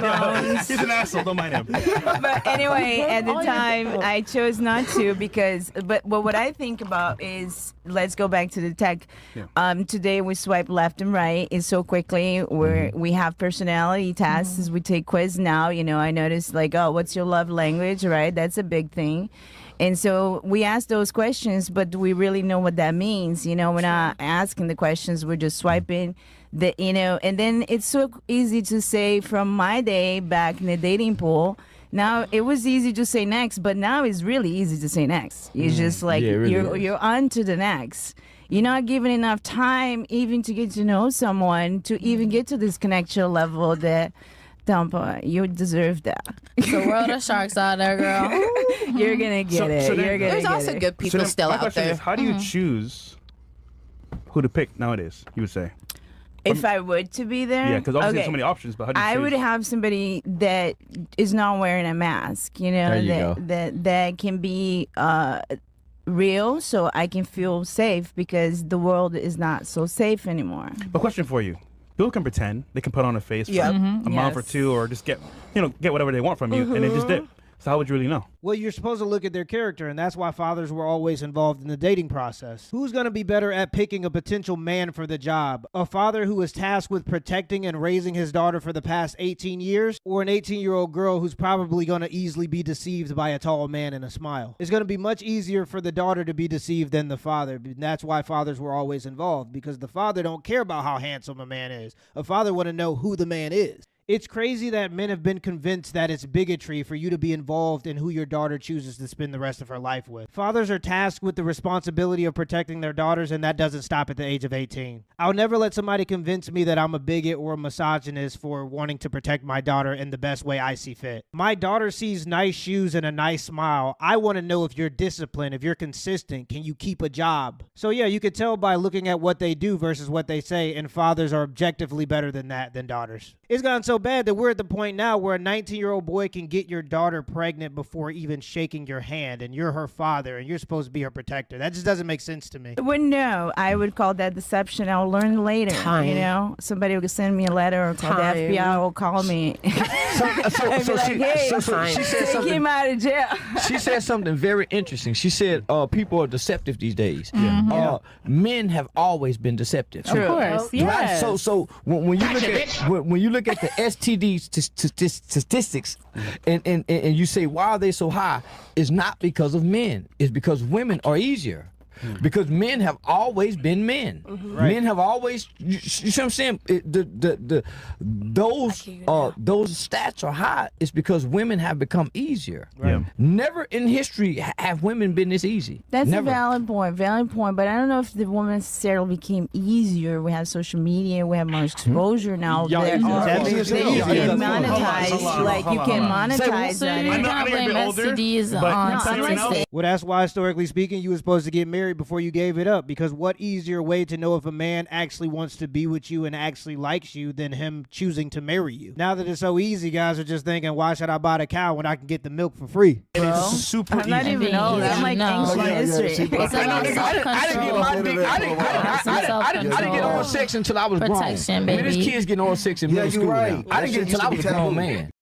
phones. He's an asshole. Don't mind him. But anyway, at the time, I chose not to but what I think about is, let's go back to the tech. Yeah. Today we swipe left and right is so quickly. We have personality tests. We take quiz now. I noticed like, oh, what's your love language, right? That's a big thing. And so we ask those questions, but do we really know what that means? We're not asking the questions. We're just swiping and then it's so easy to say from my day back in the dating pool. Now it was easy to say next, but now it's really easy to say next. It's just like you're on to the next. You're not given enough time even to get to know someone to even get to this connection level that Tampa, you deserve that. It's a world of sharks out there, girl. You're gonna get it. There's also good people still out there. How do you choose who to pick nowadays? You would say. If I would to be there, Yeah, because obviously there's so many options. But how do you choose? I would have somebody that is not wearing a mask. That can be real, so I can feel safe because the world is not so safe anymore. But question for you. People can pretend. They can put on a face for a month or two, or just get whatever they want from you, and then just dip. So how would you really know? Well, you're supposed to look at their character, and that's why fathers were always involved in the dating process. Who's going to be better at picking a potential man for the job? A father who is tasked with protecting and raising his daughter for the past 18 years, or an 18-year-old girl who's probably going to easily be deceived by a tall man and a smile? It's going to be much easier for the daughter to be deceived than the father. And that's why fathers were always involved, because the father don't care about how handsome a man is. A father want to know who the man is. It's crazy that men have been convinced that it's bigotry for you to be involved in who your daughter chooses to spend the rest of her life with. Fathers are tasked with the responsibility of protecting their daughters, and that doesn't stop at the age of 18. I'll never let somebody convince me that I'm a bigot or a misogynist for wanting to protect my daughter in the best way I see fit. My daughter sees nice shoes and a nice smile. I want to know if you're disciplined, if you're consistent, can you keep a job? So yeah, you could tell by looking at what they do versus what they say, and fathers are objectively better than that than daughters. It's gotten so bad that we're at the point now where a 19-year-old boy can get your daughter pregnant before even shaking your hand, and you're her father, and you're supposed to be her protector. That just doesn't make sense to me. Well, no, I would call that deception. I'll learn later. Somebody will send me a letter or call the FBI will call me. She said take something. him out of jail. She said something very interesting. She said people are deceptive these days. Men have always been deceptive. Of course, yes. Right? So when you look at the STD statistics, and you say why are they so high? It's not because of men. It's because women are easier. Because men have always been men. Right. Men have always, you see what I'm saying? Those stats are high. It's because women have become easier. Right. Never in history have women been this easy. That's Never. a valid point, but I don't know if the woman necessarily became easier. We have social media, we have more exposure now. Yeah, There are that ways means that it's you easier. can Hold on, monetize, like you can monetize So on you're it. not blame STDs but on no, something no. like Well, that's why, historically speaking, you were supposed to get married before you gave it up, because what easier way to know if a man actually wants to be with you and actually likes you than him choosing to marry you? Now that it's so easy, guys are just thinking, why should I buy the cow when I can get the milk for free? And it's super I'm easy. not even old. I'm like ancient history. It's about I didn't get my dick. I didn't get oral sex until I was grown. Protection, I mean, this baby. kid's getting oral sex in middle you're school right. now. I didn't get it until I was a grown man.